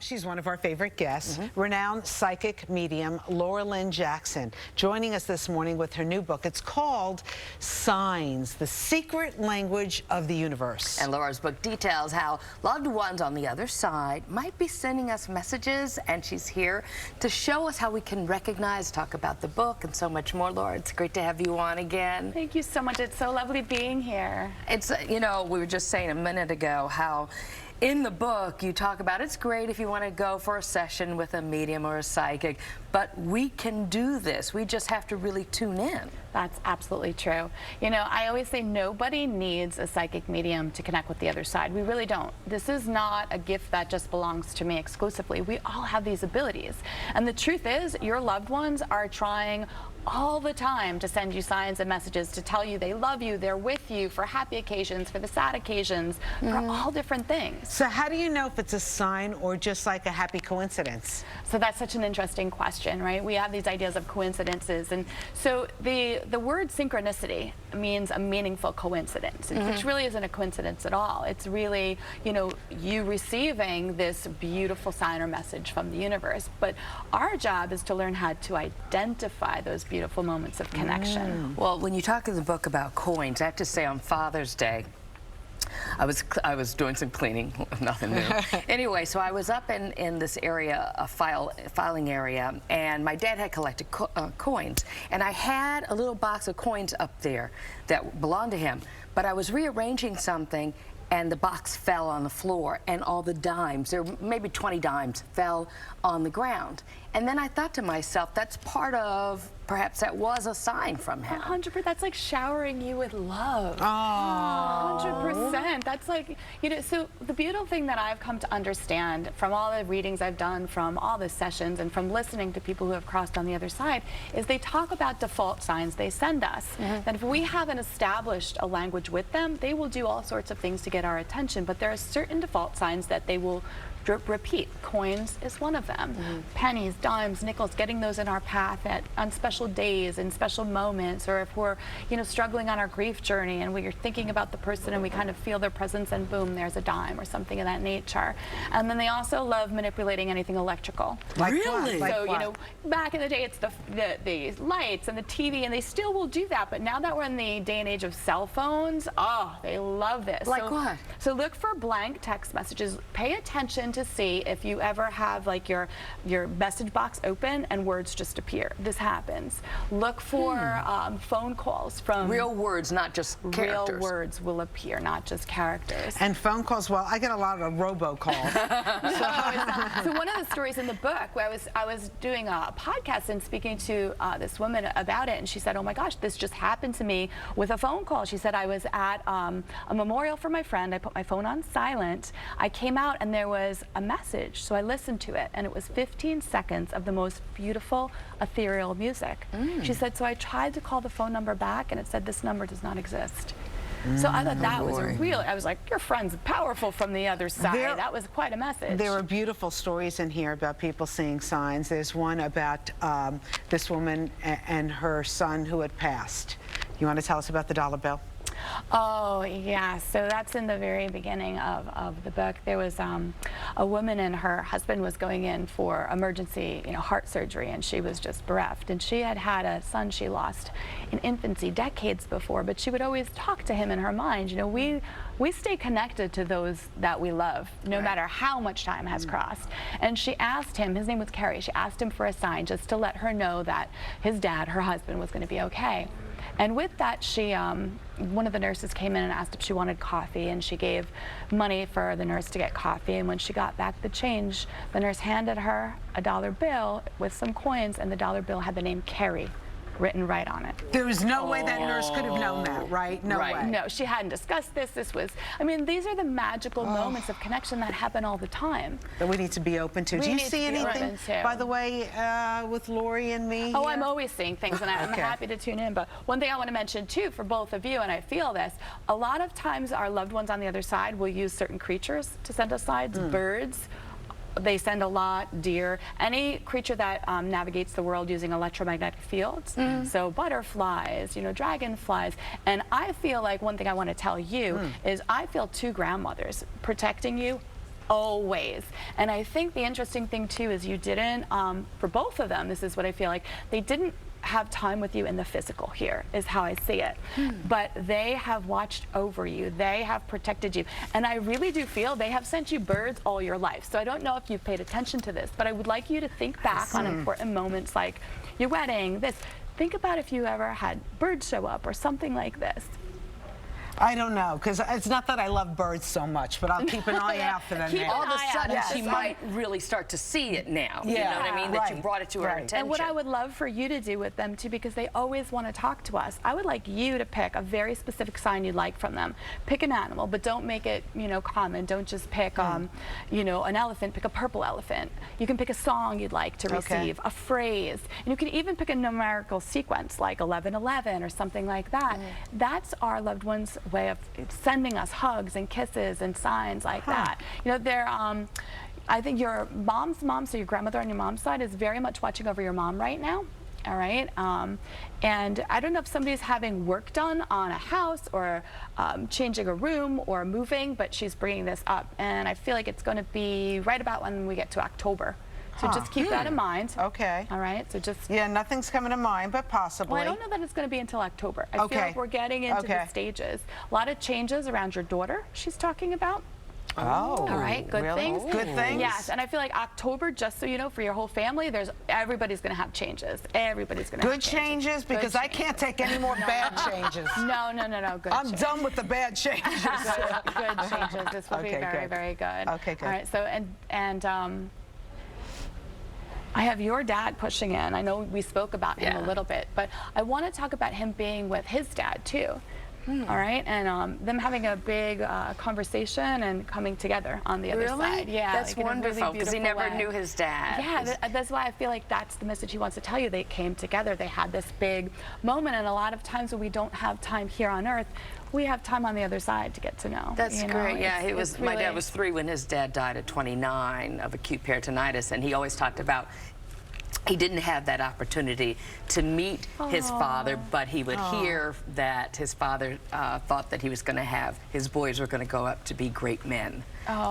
She's one of our favorite guests, renowned psychic medium Lynne Jackson, joining us this morning with her new book. It's called Signs, the Secret Language of the Universe. And Laura's book details how loved ones on the other side might be sending us messages, and she's here to show us how we can recognize, talk about the book, and so much more. Laura, it's great to have you on again. Thank you so much. It's so lovely being here. It's, you know, we were just saying a minute ago how in the book, you talk about it's great if you want to go for a session with a medium or a psychic, but we can do this. We just have to really tune in. That's absolutely true. You know, I always say nobody needs a psychic medium to connect with the other side. We really don't. This is not a gift that just belongs to me exclusively. We all have these abilities. And the truth is, your loved ones are trying all the time to send you signs and messages to tell you they love you, they're with you for happy occasions, for the sad occasions, for all different things. So how do you know if it's a sign or just like a happy coincidence? So that's such an interesting question, right? We have these ideas of coincidences, and so the word synchronicity means a meaningful coincidence, which really isn't a coincidence at all. It's really, you know, you receiving this beautiful sign or message from the universe. But our job is to learn how to identify those beautiful moments of connection. Well, when you talk in the book about coins, I have to say on Father's Day, I was doing some cleaning, nothing new. Anyway, so I was up in this area, a filing area, and my dad had collected coins, and I had a little box of coins up there that belonged to him, but I was rearranging something, and the box fell on the floor, and all the dimes, there were maybe 20 dimes, fell on the ground. And then I thought to myself, that's part of, perhaps that was a sign from him. 100%, that's like showering you with love. 100%, that's like, you know, so the beautiful thing that I've come to understand from all the readings I've done, from all the sessions, and from listening to people who have crossed on the other side, is they talk about default signs they send us. That if we haven't established a language with them, they will do all sorts of things to get our attention, but there are certain default signs that they will repeat. Coins is one of them. Pennies, dimes, nickels, getting those in our path on special days and special moments, or if we're, you know, struggling on our grief journey and we're thinking about the person and we kind of feel their presence and boom, there's a dime or something of that nature. And then they also love manipulating anything electrical. Like really? Like so, you know, back in the day, it's the lights and the TV, and they still will do that. But now that we're in the day and age of cell phones, oh, they love this. Like what? So look for blank text messages. Pay attention to see if you ever have like your message box open and words just appear. This happens. Look for phone calls from real words, not just characters. Real words will appear, not just characters. And phone calls, well, I get a lot of robocalls. So one of the stories in the book, where I was doing a podcast and speaking to this woman about it, and she said, oh my gosh, this just happened to me with a phone call. She said, I was at a memorial for my friend. I put my phone on silent. I came out and there was a message, so I listened to it, and it was 15 seconds of the most beautiful ethereal music. She said, so I tried to call the phone number back, and it said this number does not exist. So I thought that was I was like, your friend's powerful from the other side. That was quite a message. There are beautiful stories in here about people seeing signs. There's one about this woman and her son who had passed. You want to tell us about the dollar bill? Oh, yeah. So that's in the very beginning of the book. There was a woman, and her husband was going in for emergency, you know, heart surgery, and she was just bereft. And she had had a son she lost in infancy decades before, but she would always talk to him in her mind. You know, we stay connected to those that we love, no matter how much time has crossed. And she asked him, his name was Kerry, she asked him for a sign just to let her know that his dad, her husband, was going to be okay. And with that, she, one of the nurses came in and asked if she wanted coffee, and she gave money for the nurse to get coffee. And when she got back the change, the nurse handed her a dollar bill with some coins, and the dollar bill had the name Kerry written right on it. There was no way that nurse could have known that, right? No way. No, she hadn't discussed this. This was, I mean, these are the magical moments of connection that happen all the time. That we need to be open to. Do you see anything, by the way, with Lori and me? Oh, I'm always seeing things, and I'm happy to tune in. But one thing I want to mention, too, for both of you, and I feel this, a lot of times our loved ones on the other side will use certain creatures to send us signs, birds. They send a lot, deer, any creature that navigates the world using electromagnetic fields. So butterflies, you know, dragonflies. And I feel like one thing I want to tell you is I feel two grandmothers protecting you always. And I think the interesting thing too is you didn't, for both of them, this is what I feel like, they didn't have time with you in the physical here, is how I see it. But they have watched over you. They have protected you. And I really do feel they have sent you birds all your life. So I don't know if you've paid attention to this, but I would like you to think back on important moments like your wedding, this. Think about if you ever had birds show up or something like this. I don't know, because it's not that I love birds so much, but I'll keep an eye out for them. Keep All of a sudden, Yes. she might really start to see it now. You Yeah. know what I mean? That you Right. brought it to her attention. And what I would love for you to do with them too, because they always want to talk to us, I would like you to pick a very specific sign you'd like from them. Pick an animal, but don't make it, you know, common. Don't just pick, you know, an elephant. Pick a purple elephant. You can pick a song you'd like to receive, a phrase, and you can even pick a numerical sequence like 1111 or something like that. That's our loved ones' way of sending us hugs and kisses and signs like that. You know, they're, I think your mom's mom, so your grandmother on your mom's side, is very much watching over your mom right now. All right, and I don't know if somebody's having work done on a house or changing a room or moving, but she's bringing this up, and I feel like it's going to be right about when we get to October. So just keep that in mind. Okay. All right, so just... Yeah, nothing's coming to mind, but possibly. Well, I don't know that it's going to be until October. I feel like we're getting into the stages. A lot of changes around your daughter she's talking about. Oh, all right, good things. Good things. Yes, and I feel like October, just so you know, for your whole family, everybody's going to have changes. Everybody's going to have changes. Good changes, because I can't take any more bad changes. No, good I'm changes. done with the bad changes. Good changes. This will be very, very good. Okay, good. All right, so, and I have your dad pushing in. I know we spoke about him a little bit, but I want to talk about him being with his dad, too. All right, and them having a big conversation and coming together on the other side. Yeah, that's like wonderful, because he never knew his dad. Yeah, that's why I feel like that's the message he wants to tell you. They came together, they had this big moment, and a lot of times when we don't have time here on Earth, we have time on the other side to get to know. That's great. Yeah, my dad was 3 when his dad died at 29 of acute peritonitis, and he always talked about he didn't have that opportunity to meet his father, but he would hear that his father thought that he was going to have, his boys were going to go up to be great men.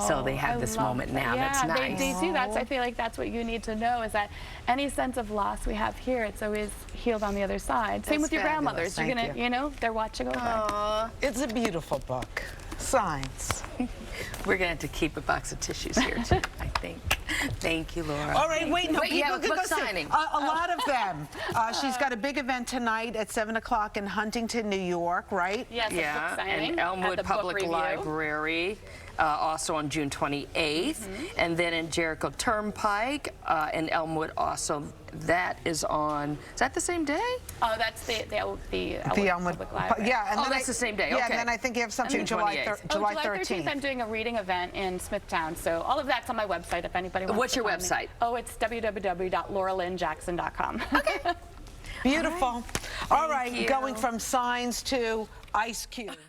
So they have this moment now. Yeah, that's nice. they do. I feel like that's what you need to know, is that any sense of loss we have here, it's always healed on the other side. Same with your grandmothers. You're gonna, you know, they're watching over. It's a beautiful book. Signs. We're going to have to keep a box of tissues here, too, I think. Thank you, Laura. All right, wait, no, Wait, people can book go signing. A lot of them. She's got a big event tonight at 7 o'clock in Huntington, New York, right? Yes, Yeah, and Elmwood Public Library, also on June 28th. And then in Jericho Turnpike in Elmwood also. That is on, is that the same day? Oh, that's the Elmwood Public Library. Yeah, and oh, then that's the same day. Yeah, Okay. and then I think you have something July 13th. I'm doing a reading event in Smithtown, so all of that's on my website if anybody wants What's to your find me. website? Oh, it's www.lauralynnejackson.com. Okay. Beautiful. All right, you. going from signs to Ice Cube.